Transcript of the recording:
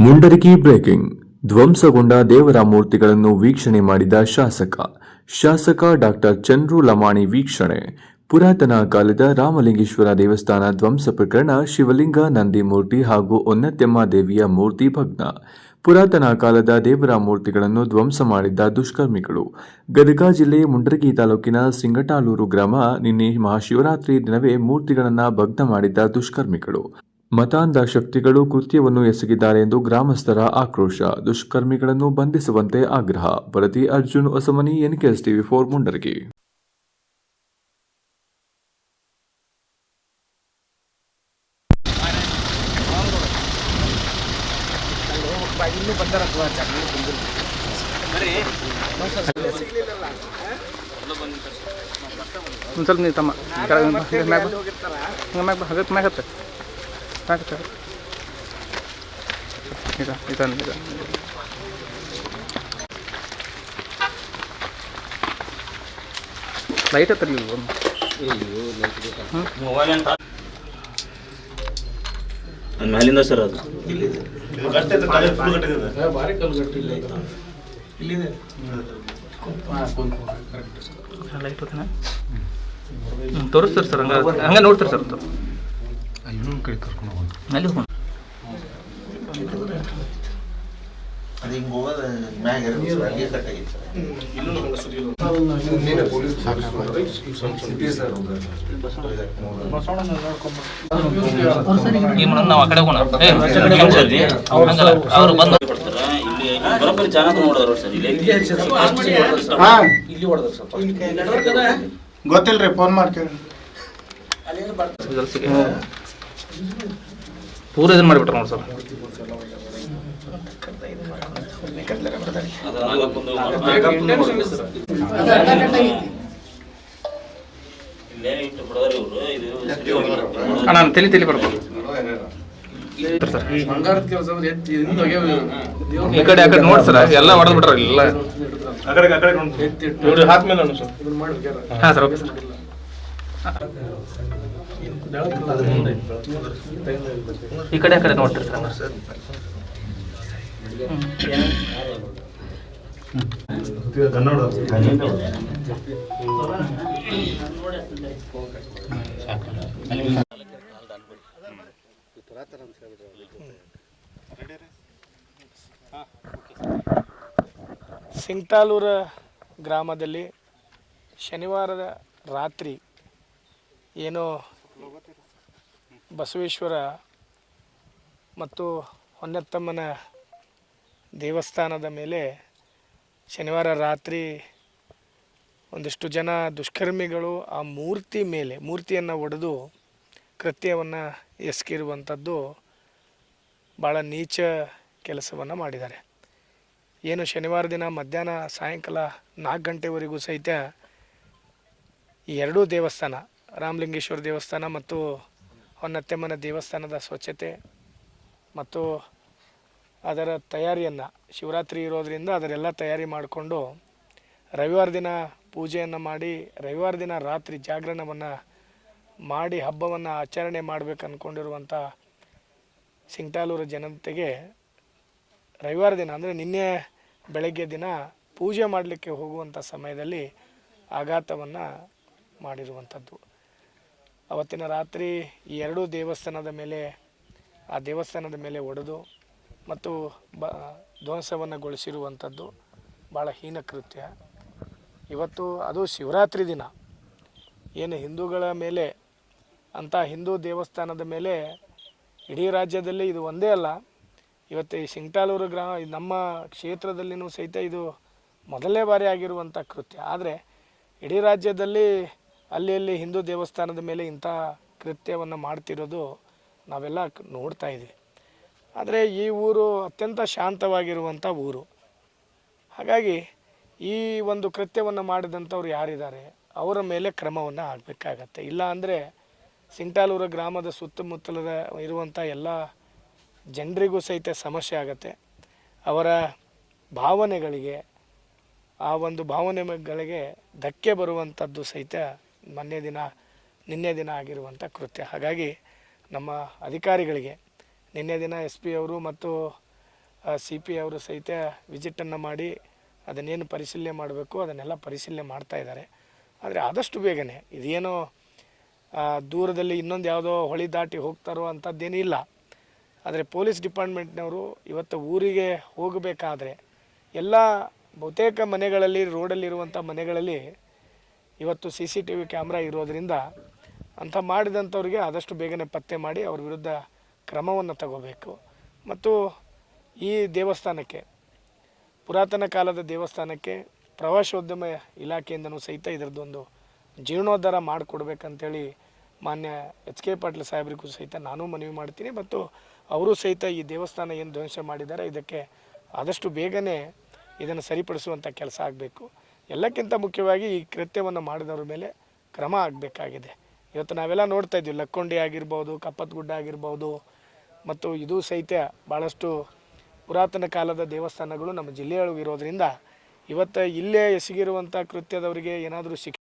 Mundargi breaking ಧ್ವಂಸಗೊಂಡ ದೇವರ ಮೂರ್ತಿಗಳನ್ನು ವೀಕ್ಷಣೆ ಮಾಡಿದ ಶಾಸಕ ಡಾಕ್ಟರ್ ಚಂದ್ರು ಲಮಾಣಿ ವೀಕ್ಷಣೆ. ಪುರಾತನ ಕಾಲದ ರಾಮಲಿಂಗೇಶ್ವರ ದೇವಸ್ಥಾನ ಧ್ವಂಸ ಪ್ರಕರಣ. ಶಿವಲಿಂಗ, ನಂದಿ ಮೂರ್ತಿ ಹಾಗೂ ಹೊನ್ನತ್ಯಮ್ಮ ದೇವಿಯ ಮೂರ್ತಿ ಭಗ್ನ. ಪುರಾತನ ಕಾಲದ ದೇವರ ಮೂರ್ತಿಗಳನ್ನು ಧ್ವಂಸ ಮಾಡಿದ್ದ ದುಷ್ಕರ್ಮಿಗಳು. ಗದಗ ಜಿಲ್ಲೆ ಮುಂಡರಗಿ ತಾಲೂಕಿನ ಸಿಂಗಟಾಲೂರು ಗ್ರಾಮ. ನಿನ್ನೆ ಮಹಾಶಿವರಾತ್ರಿ ದಿನವೇ ಮೂರ್ತಿಗಳನ್ನು ಭಗ್ನ ಮಾಡಿದ್ದ ದುಷ್ಕರ್ಮಿಗಳು. ಮತಾಂಧ ಶಕ್ತಿಗಳು ಕೃತ್ಯವನ್ನು ಎಸಗಿದ್ದಾರೆ ಎಂದು ಗ್ರಾಮಸ್ಥರ ಆಕ್ರೋಶ. ದುಷ್ಕರ್ಮಿಗಳನ್ನು ಬಂಧಿಸುವಂತೆ ಆಗ್ರಹ. ವರದಿ ಅರ್ಜುನ್ ಹೊಸಮನಿ, NKS TV4 ಮುಂಡರಗಿ. ಸ್ವಲ್ಪ ನೀ ತಮ್ಮ ಲೈಟ್ ಹತ್ತಿರಲಿಲ್ಲ ಮೇಲಿಂದ ಸರ್ ಅದು ಲೈಟ್ ತೋರಿಸ್ತಾರೆ ಸರ್. ಹಂಗೆ ನೋಡ್ತಾರೆ ಸರ್. ಅಲ್ಲಿ ಹೋಗಿ ನಾವು ಆ ಕಡೆ ಹೋಗೋಣ. ಅವ್ರು ಬಂದು ಇಲ್ಲಿ ಬರೋಬ್ಬರಿ ಚೆನ್ನಾಗಿ ನೋಡಿದ್ರು ಸರ್. ಇಲ್ಲಿ ಗೊತ್ತಿಲ್ರಿ, ಫೋನ್ ಮಾಡ್ತೀವಿ. ಪೂರ ಇದನ್ನ ಮಾಡಿಬಿಟ್ರೆ ನೋಡಿ ಸರ್. ನಾನು ತಲೆ ಬರ್ಬೋದು ಈ ಕಡೆ ಆ ಕಡೆ ನೋಡಿ ಸರ್. ಎಲ್ಲ ಹೊಡೆದ್ ಬಿಟ್ರ ಇಲ್ಲ. ಹಾಂ ಸರ್, ಓಕೆ ಸರ್. ಈ ಕಡೆ ಆ ಕಡೆ ನೋಡ್ತೀರಿ ಸರ್. ಸಿಂಗಟಾಲೂರ ಗ್ರಾಮದಲ್ಲಿ ಶನಿವಾರದ ರಾತ್ರಿ ಏನೋ ಬಸವೇಶ್ವರ ಮತ್ತು ಹೊನ್ನತ್ತಮ್ಮನ ದೇವಸ್ಥಾನದ ಮೇಲೆ ಶನಿವಾರ ರಾತ್ರಿ ಒಂದಿಷ್ಟು ಜನ ದುಷ್ಕರ್ಮಿಗಳು ಆ ಮೂರ್ತಿಯನ್ನು ಒಡೆದು ಕೃತ್ಯವನ್ನು ಎಸಗಿರುವಂಥದ್ದು ಭಾಳ ನೀಚ ಕೆಲಸವನ್ನು ಮಾಡಿದ್ದಾರೆ. ಏನು ಶನಿವಾರ ದಿನ ಮಧ್ಯಾಹ್ನ ಸಾಯಂಕಾಲ 4 ಗಂಟೆವರೆಗೂ ಸಹಿತ ಈ ಎರಡೂ ದೇವಸ್ಥಾನ, ರಾಮಲಿಂಗೇಶ್ವರ ದೇವಸ್ಥಾನ ಮತ್ತು ಹೊನ್ನತ್ಯಮ್ಮನ ದೇವಸ್ಥಾನದ ಸ್ವಚ್ಛತೆ ಮತ್ತು ಅದರ ತಯಾರಿಯನ್ನು, ಶಿವರಾತ್ರಿ ಇರೋದರಿಂದ ಅದರೆಲ್ಲ ತಯಾರಿ ಮಾಡಿಕೊಂಡು ರವಿವಾರ ದಿನ ಪೂಜೆಯನ್ನು ಮಾಡಿ ರವಿವಾರ ದಿನ ರಾತ್ರಿ ಜಾಗರಣವನ್ನು ಮಾಡಿ ಹಬ್ಬವನ್ನು ಆಚರಣೆ ಮಾಡಬೇಕು ಅಂದ್ಕೊಂಡಿರುವಂಥ ಸಿಂಗಟಾಲೂರು ಜನತೆಗೆ ರವಿವಾರ ದಿನ ಅಂದರೆ ನಿನ್ನೆ ಬೆಳಗ್ಗೆ ದಿನ ಪೂಜೆ ಮಾಡಲಿಕ್ಕೆ ಹೋಗುವಂಥ ಸಮಯದಲ್ಲಿ ಆಘಾತವನ್ನು ಮಾಡಿರುವಂಥದ್ದು. ಅವತ್ತಿನ ರಾತ್ರಿ ಈ ಎರಡೂ ದೇವಸ್ಥಾನದ ಮೇಲೆ ಒಡೆದು ಮತ್ತು ಧ್ವಂಸವನ್ನುಗೊಳಿಸಿರುವಂಥದ್ದು ಭಾಳ ಹೀನ ಕೃತ್ಯ. ಇವತ್ತು ಅದು ಶಿವರಾತ್ರಿ ದಿನ ಏನು ಹಿಂದೂಗಳ ಮೇಲೆ ಅಂಥ ಹಿಂದೂ ದೇವಸ್ಥಾನದ ಮೇಲೆ ಇಡೀ ರಾಜ್ಯದಲ್ಲಿ ಇದು ಒಂದೇ ಅಲ್ಲ, ಇವತ್ತು ಈ ಸಿಂಗಟಾಲೂರು ನಮ್ಮ ಕ್ಷೇತ್ರದಲ್ಲಿನೂ ಸಹಿತ ಇದು ಮೊದಲನೇ ಬಾರಿ ಆಗಿರುವಂಥ ಕೃತ್ಯ. ಆದರೆ ಇಡೀ ರಾಜ್ಯದಲ್ಲಿ ಅಲ್ಲಿ ಹಿಂದೂ ದೇವಸ್ಥಾನದ ಮೇಲೆ ಇಂಥ ಕೃತ್ಯವನ್ನು ಮಾಡ್ತಿರೋದು ನಾವೆಲ್ಲ ನೋಡ್ತಾ ಇದ್ದೀವಿ. ಆದರೆ ಈ ಊರು ಅತ್ಯಂತ ಶಾಂತವಾಗಿರುವಂಥ ಊರು. ಹಾಗಾಗಿ ಈ ಒಂದು ಕೃತ್ಯವನ್ನು ಮಾಡಿದಂಥವ್ರು ಯಾರಿದ್ದಾರೆ ಅವರ ಮೇಲೆ ಕ್ರಮವನ್ನು ಆಗಬೇಕಾಗತ್ತೆ. ಇಲ್ಲ ಅಂದರೆ ಸಿಂಗಟಾಲೂರು ಗ್ರಾಮದ ಸುತ್ತಮುತ್ತಲದ ಇರುವಂಥ ಎಲ್ಲ ಜನರಿಗೂ ಸಹಿತ ಸಮಸ್ಯೆ ಆಗುತ್ತೆ. ಅವರ ಭಾವನೆಗಳಿಗೆ, ಆ ಒಂದು ಭಾವನೆಗಳಿಗೆ ಧಕ್ಕೆ ಬರುವಂಥದ್ದು ಸಹಿತ ನಿನ್ನೆ ದಿನ ಆಗಿರುವಂಥ ಕೃತ್ಯ. ಹಾಗಾಗಿ ನಮ್ಮ ಅಧಿಕಾರಿಗಳಿಗೆ ನಿನ್ನೆ ದಿನ SP ಅವರು ಮತ್ತು CP ಅವರು ಸಹಿತ ವಿಸಿಟನ್ನು ಮಾಡಿ ಅದನ್ನೇನು ಪರಿಶೀಲನೆ ಮಾಡಬೇಕು ಅದನ್ನೆಲ್ಲ ಪರಿಶೀಲನೆ ಮಾಡ್ತಾ ಇದ್ದಾರೆ. ಆದರೆ ಆದಷ್ಟು ಬೇಗನೆ ಇದೇನೋ ದೂರದಲ್ಲಿ ಇನ್ನೊಂದು ಯಾವುದೋ ಹೊಳಿ ದಾಟಿ ಹೋಗ್ತಾರೋ ಅಂಥದ್ದೇನೂ ಇಲ್ಲ. ಆದರೆ ಪೊಲೀಸ್ ಡಿಪಾರ್ಟ್ಮೆಂಟ್ನವರು ಇವತ್ತು ಊರಿಗೆ ಹೋಗಬೇಕಾದ್ರೆ ಎಲ್ಲ ಬಹುತೇಕ ಮನೆಗಳಲ್ಲಿ ರೋಡಲ್ಲಿರುವಂಥ ಮನೆಗಳಲ್ಲಿ ಇವತ್ತು CCTV ಕ್ಯಾಮ್ರಾ ಇರೋದರಿಂದ ಅಂಥ ಮಾಡಿದಂಥವ್ರಿಗೆ ಆದಷ್ಟು ಬೇಗನೆ ಪತ್ತೆ ಮಾಡಿ ಅವ್ರ ವಿರುದ್ಧ ಕ್ರಮವನ್ನು ತಗೋಬೇಕು. ಮತ್ತು ಈ ದೇವಸ್ಥಾನಕ್ಕೆ ಪುರಾತನ ಕಾಲದ ದೇವಸ್ಥಾನಕ್ಕೆ ಪ್ರವಾಸೋದ್ಯಮ ಇಲಾಖೆಯಿಂದನೂ ಸಹಿತ ಇದರದ್ದೊಂದು ಜೀರ್ಣೋದ್ಧಾರ ಮಾಡಿಕೊಡ್ಬೇಕಂತೇಳಿ ಮಾನ್ಯ HK ಪಾಟೀಲ್ ಸಾಹೇಬರಿಗೂ ಸಹಿತ ನಾನು ಮನವಿ ಮಾಡ್ತೀನಿ. ಮತ್ತು ಅವರು ಸಹಿತ ಈ ದೇವಸ್ಥಾನ ಏನು ಧ್ವಂಸ ಮಾಡಿದ್ದಾರೆ ಇದಕ್ಕೆ ಆದಷ್ಟು ಬೇಗನೆ ಇದನ್ನು ಸರಿಪಡಿಸುವಂಥ ಕೆಲಸ ಆಗಬೇಕು. ಎಲ್ಲಕ್ಕಿಂತ ಮುಖ್ಯವಾಗಿ ಈ ಕೃತ್ಯವನ್ನು ಮಾಡಿದವ್ರ ಮೇಲೆ ಕ್ರಮ ಆಗಬೇಕಾಗಿದೆ. ಇವತ್ತು ನಾವೆಲ್ಲ ನೋಡ್ತಾ ಇದ್ದೀವಿ, ಲಕ್ಕೊಂಡಿ ಆಗಿರ್ಬೋದು, ಕಪ್ಪತ್ಗುಡ್ಡ ಆಗಿರ್ಬೋದು, ಮತ್ತು ಇದು ಸಹಿತ ಭಾಳಷ್ಟು ಪುರಾತನ ಕಾಲದ ದೇವಸ್ಥಾನಗಳು ನಮ್ಮ ಜಿಲ್ಲೆಯೊಳಗೆ ಇರೋದರಿಂದ ಇವತ್ತು ಇಲ್ಲೇ ಎಸಗಿರುವಂಥ ಕೃತ್ಯದವರಿಗೆ ಏನಾದರೂ ಶಿಕ್ಷೆ